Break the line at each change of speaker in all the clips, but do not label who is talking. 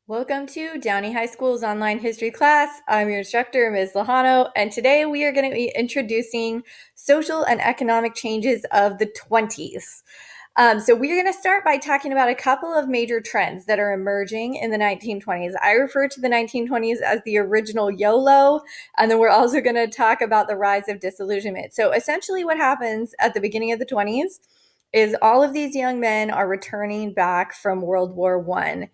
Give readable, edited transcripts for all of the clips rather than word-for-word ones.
Welcome to Downey High School's online history class. I'm your instructor, Ms. Lojano, and today we are going to be introducing social and economic changes of the 20s. So we're going to start by talking about a couple of major trends that are emerging in the 1920s. I refer to the 1920s as the original YOLO, and then we're also going to talk about the rise of disillusionment. So essentially what happens at the beginning of the 20s is all of these young men are returning back from World War I,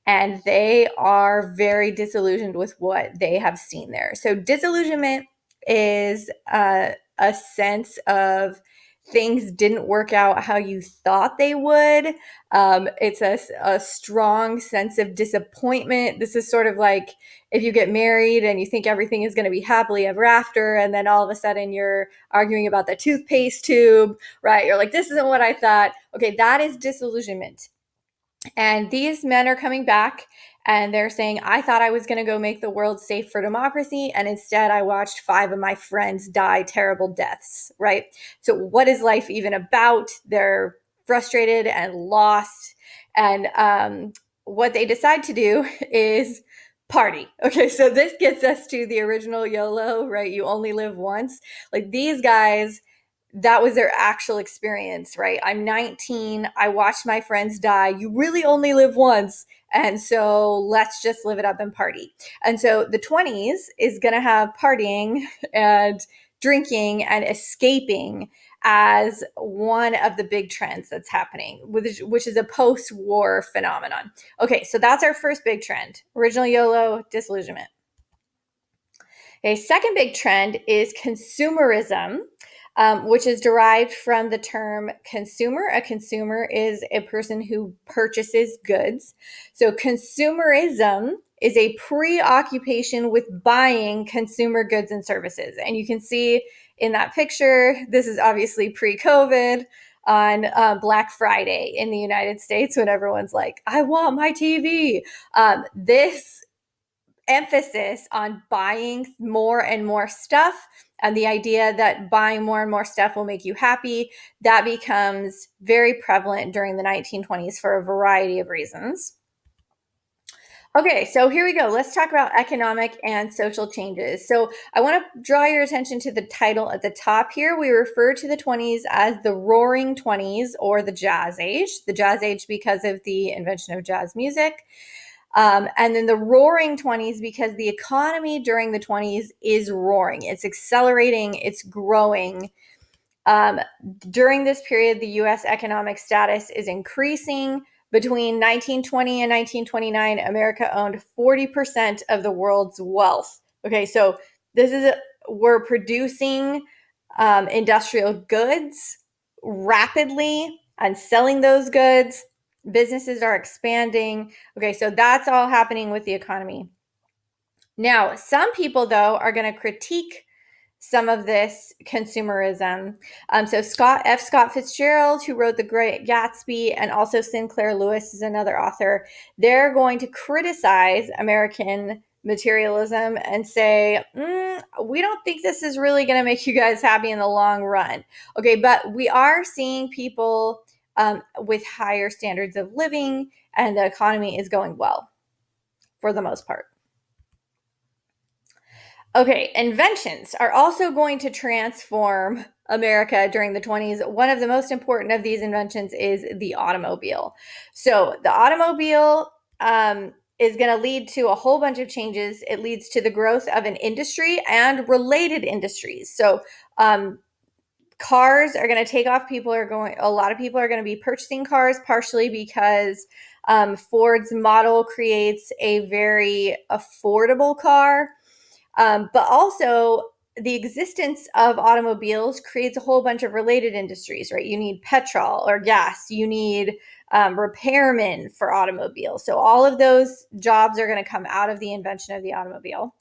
and they are very disillusioned with what they have seen there. So disillusionment is a sense of things didn't work out how you thought they would. It's a strong sense of disappointment. This is sort of like if you get married and you think everything is going to be happily ever after, and then all of a sudden you're arguing about the toothpaste tube, right? You're like, this isn't what I thought. Okay, that is disillusionment. And these men are coming back and they're saying, I thought I was going to go make the world safe for democracy. And instead, I watched 5 of my friends die terrible deaths, right? So, what is life even about? They're frustrated and lost. And what they decide to do is party. Okay, so this gets us to the original YOLO, right? You only live once. Like these guys, that was their actual experience, right? I'm 19. I watched my friends die. You really only live once. And so let's just live it up and party. And so the 20s is going to have partying and drinking and escaping as one of the big trends that's happening, which is a post-war phenomenon. Okay, so that's our first big trend. Original YOLO, disillusionment. A second big trend is consumerism, which is derived from the term consumer. A consumer is a person who purchases goods. So consumerism is a preoccupation with buying consumer goods and services. And you can see in that picture, this is obviously pre-COVID, on Black Friday in the United States when everyone's like, I want my TV. This emphasis on buying more and more stuff and the idea that buying more and more stuff will make you happy, that becomes very prevalent during the 1920s for a variety of reasons. Okay, so here we go. Let's talk about economic and social changes. So I want to draw your attention to the title at the top here. We refer to the 20s as the Roaring 20s or the Jazz Age. The Jazz Age because of the invention of jazz music. And then the Roaring 20s because the economy during the 20s is roaring. It's accelerating, it's growing. During this period, the US economic status is increasing. Between 1920 and 1929, America owned 40% of the world's wealth. Okay, so we're producing industrial goods rapidly and selling those goods. Businesses are expanding. Okay, so that's all happening with the economy. Now, some people, though, are going to critique some of this consumerism. So Scott Fitzgerald, who wrote The Great Gatsby, and also Sinclair Lewis is another author, they're going to criticize American materialism and say, we don't think this is really going to make you guys happy in the long run. Okay, but we are seeing people with higher standards of living, and the economy is going well for the most part. Okay, inventions are also going to transform America during the 20s. One of the most important of these inventions is the automobile. So the automobile is going to lead to a whole bunch of changes. It leads to the growth of an industry and related industries. So cars are going to take off. A lot of people are going to be purchasing cars, partially because Ford's model creates a very affordable car. But also, the existence of automobiles creates a whole bunch of related industries, right? You need petrol or gas. You need repairmen for automobiles. So all of those jobs are going to come out of the invention of the automobile.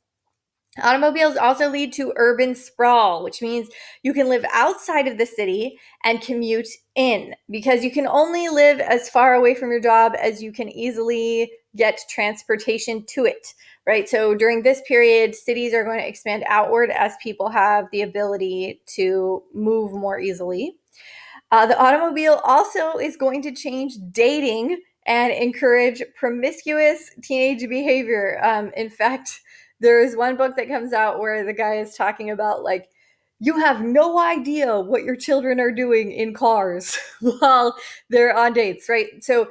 Automobiles also lead to urban sprawl, which means you can live outside of the city and commute in, because you can only live as far away from your job as you can easily get transportation to it, right? So during this period, cities are going to expand outward as people have the ability to move more easily. The automobile also is going to change dating and encourage promiscuous teenage behavior. In fact, there is one book that comes out where the guy is talking about like, you have no idea what your children are doing in cars while they're on dates, right? So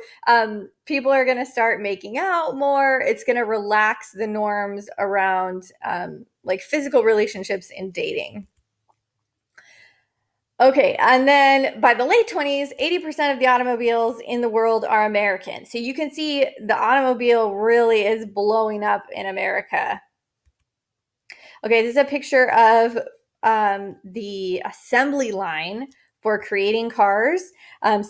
people are going to start making out more. It's going to relax the norms around like physical relationships in dating. Okay, and then by the late 20s, 80% of the automobiles in the world are American. So you can see the automobile really is blowing up in America. Okay, this is a picture of the assembly line for creating cars.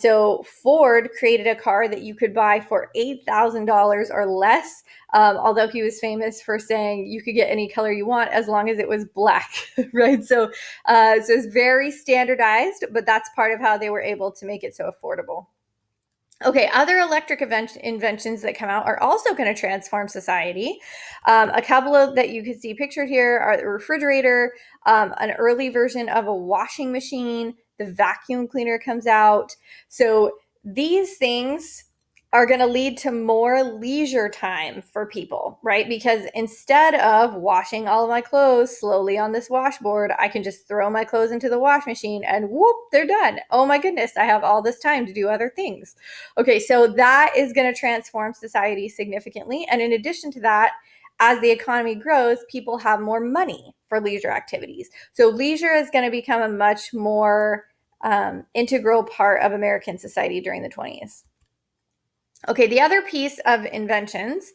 So Ford created a car that you could buy for $8,000 or less, although he was famous for saying you could get any color you want as long as it was black, right? So it's very standardized, but that's part of how they were able to make it so affordable. Okay, other electric inventions that come out are also going to transform society. A couple of that you can see pictured here are the refrigerator, an early version of a washing machine, the vacuum cleaner comes out. So these things are going to lead to more leisure time for people, right? Because instead of washing all of my clothes slowly on this washboard, I can just throw my clothes into the wash machine and whoop, they're done. Oh my goodness, I have all this time to do other things. Okay, so that is going to transform society significantly. And in addition to that, as the economy grows, people have more money for leisure activities. So leisure is going to become a much more integral part of American society during the 20s. Okay, the other piece of inventions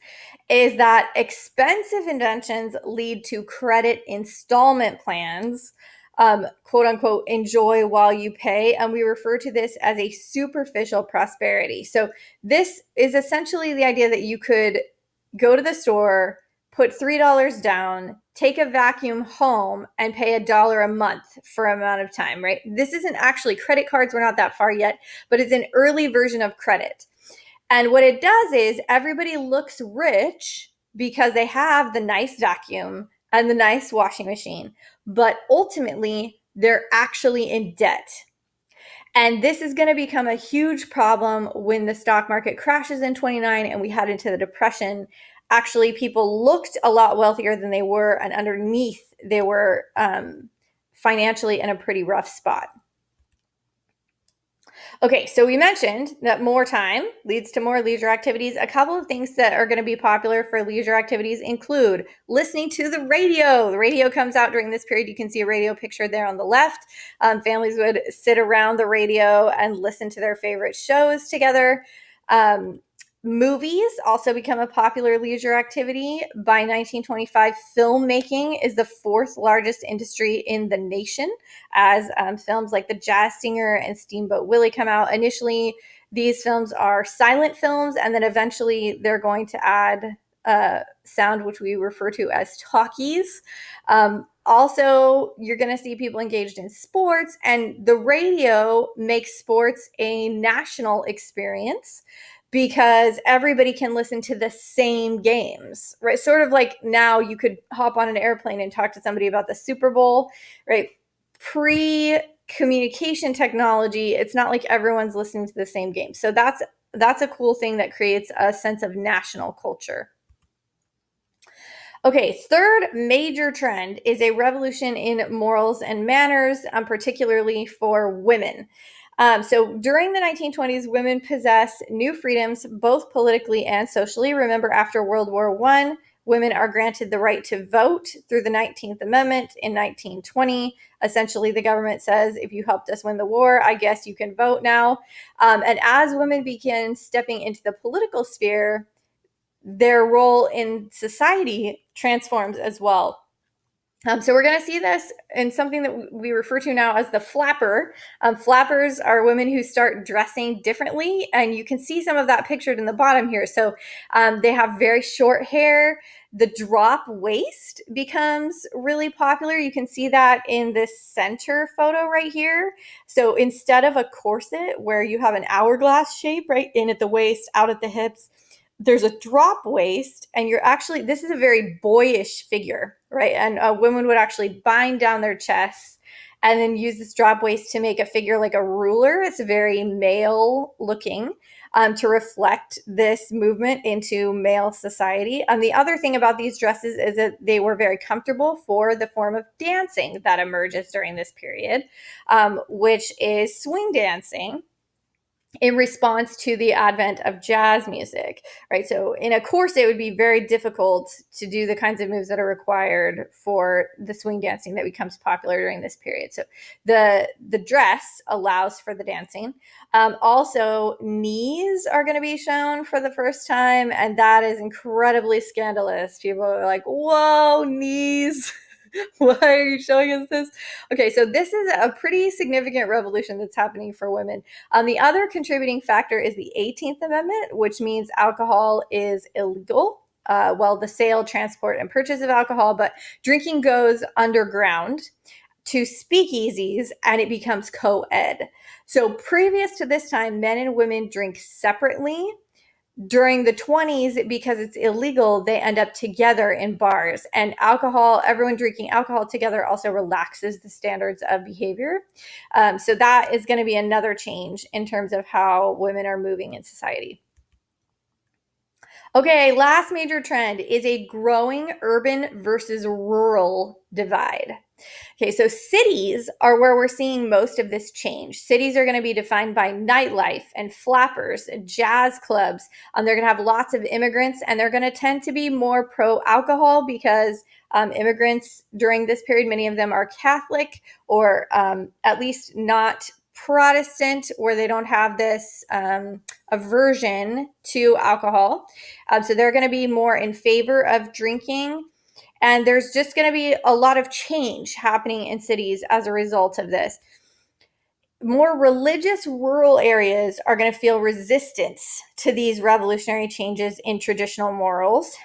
is that expensive inventions lead to credit installment plans, quote unquote, enjoy while you pay. And we refer to this as a superficial prosperity. So this is essentially the idea that you could go to the store, put $3 down, take a vacuum home, and pay $1 a month for an amount of time, right? This isn't actually credit cards. We're not that far yet, but it's an early version of credit. And what it does is everybody looks rich because they have the nice vacuum and the nice washing machine, but ultimately they're actually in debt. And this is going to become a huge problem when the stock market crashes in 29 and we head into the depression. Actually, people looked a lot wealthier than they were, and underneath they were financially in a pretty rough spot. Okay, so we mentioned that more time leads to more leisure activities. A couple of things that are going to be popular for leisure activities include listening to the radio. The radio comes out during this period. You can see a radio picture there on the left. Families would sit around the radio and listen to their favorite shows together. Movies also become a popular leisure activity. By 1925, filmmaking is the fourth largest industry in the nation, as films like The Jazz Singer and Steamboat Willie come out. Initially, these films are silent films, and then eventually they're going to add sound, which we refer to as talkies. Also, you're going to see people engaged in sports, and the radio makes sports a national experience because everybody can listen to the same games, right? Sort of like now you could hop on an airplane and talk to somebody about the Super Bowl, right? Pre-communication technology, it's not like everyone's listening to the same game. So that's a cool thing that creates a sense of national culture. Okay, third major trend is a revolution in morals and manners, particularly for women. So during the 1920s, women possess new freedoms, both politically and socially. Remember, after World War I, women are granted the right to vote through the 19th Amendment in 1920. Essentially, the government says, if you helped us win the war, I guess you can vote now. And as women begin stepping into the political sphere, their role in society transforms as well. So we're going to see this in something that we refer to now as the flapper. Flappers are women who start dressing differently, and you can see some of that pictured in the bottom here. So they have very short hair. The drop waist becomes really popular. You can see that in this center photo right here. So instead of a corset where you have an hourglass shape right in at the waist, out at the hips, there's a drop waist, and this is a very boyish figure, right? And women would actually bind down their chests and then use this drop waist to make a figure like a ruler. It's very male looking. to reflect this movement into male society. The other thing about these dresses is that they were very comfortable for the form of dancing that emerges during this period, which is swing dancing, in response to the advent of jazz music, right? So in a corset, it would be very difficult to do the kinds of moves that are required for the swing dancing that becomes popular during this period. So the dress allows for the dancing. Also, knees are going to be shown for the first time, and that is incredibly scandalous. People are like, whoa, knees. Why are you showing us this? Okay, so this is a pretty significant revolution that's happening for women. The other contributing factor is the 18th Amendment, which means alcohol is illegal. Well, the sale, transport, and purchase of alcohol, but drinking goes underground to speakeasies and it becomes co-ed. So previous to this time, men and women drink separately. During the 20s, because it's illegal, they end up together in bars. And alcohol, everyone drinking alcohol together also relaxes the standards of behavior. So that is going to be another change in terms of how women are moving in society. Okay, last major trend is a growing urban versus rural divide. Okay, so cities are where we're seeing most of this change. Cities are going to be defined by nightlife and flappers and jazz clubs. They're going to have lots of immigrants, and they're going to tend to be more pro-alcohol because immigrants during this period, many of them are Catholic or at least not Protestant, where they don't have this aversion to alcohol. So they're going to be more in favor of drinking. And there's just going to be a lot of change happening in cities as a result of this. More religious rural areas are going to feel resistance to these revolutionary changes in traditional morals.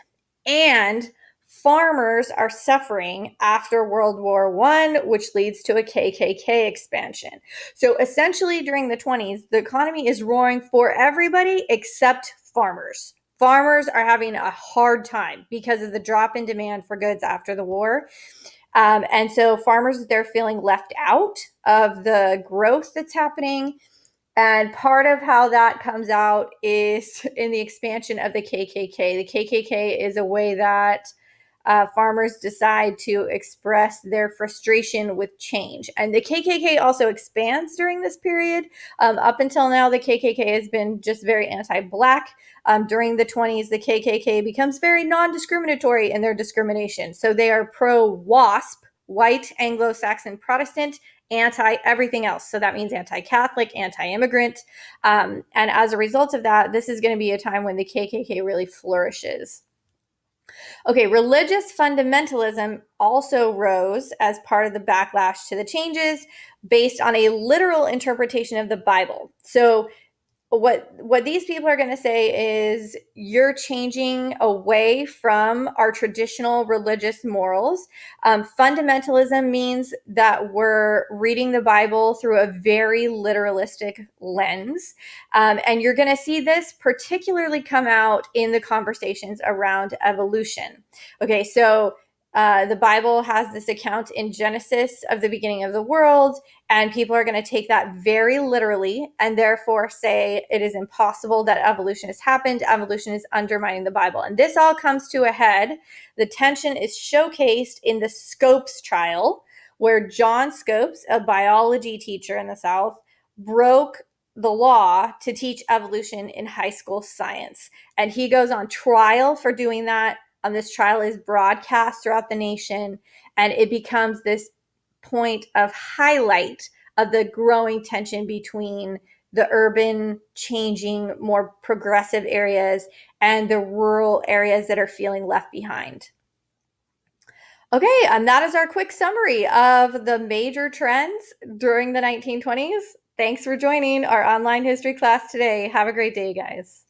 And farmers are suffering after World War I, which leads to a KKK expansion. So essentially during the 20s, the economy is roaring for everybody except farmers. Farmers are having a hard time because of the drop in demand for goods after the war. And so farmers, they're feeling left out of the growth that's happening. And part of how that comes out is in the expansion of the KKK. The KKK is a way that farmers decide to express their frustration with change. And the KKK also expands during this period. Up until now, the KKK has been just very anti-Black. During the 20s, the KKK becomes very non-discriminatory in their discrimination. So they are pro-WASP, white Anglo-Saxon Protestant, anti-everything else. So that means anti-Catholic, anti-immigrant. And as a result of that, this is going to be a time when the KKK really flourishes. Okay, religious fundamentalism also rose as part of the backlash to the changes based on a literal interpretation of the Bible. So what these people are going to say is you're changing away from our traditional religious morals. Fundamentalism means that we're reading the Bible through a very literalistic lens. And you're going to see this particularly come out in the conversations around evolution. Okay, so the Bible has this account in Genesis of the beginning of the world, and people are going to take that very literally and therefore say it is impossible that evolution has happened. Evolution is undermining the Bible. And this all comes to a head. The tension is showcased in the Scopes trial, where John Scopes, a biology teacher in the South, broke the law to teach evolution in high school science. And he goes on trial for doing that. This trial is broadcast throughout the nation, and it becomes this point of highlight of the growing tension between the urban, changing, more progressive areas and the rural areas that are feeling left behind. Okay, and that is our quick summary of the major trends during the 1920s. Thanks for joining our online history class today. Have a great day, guys.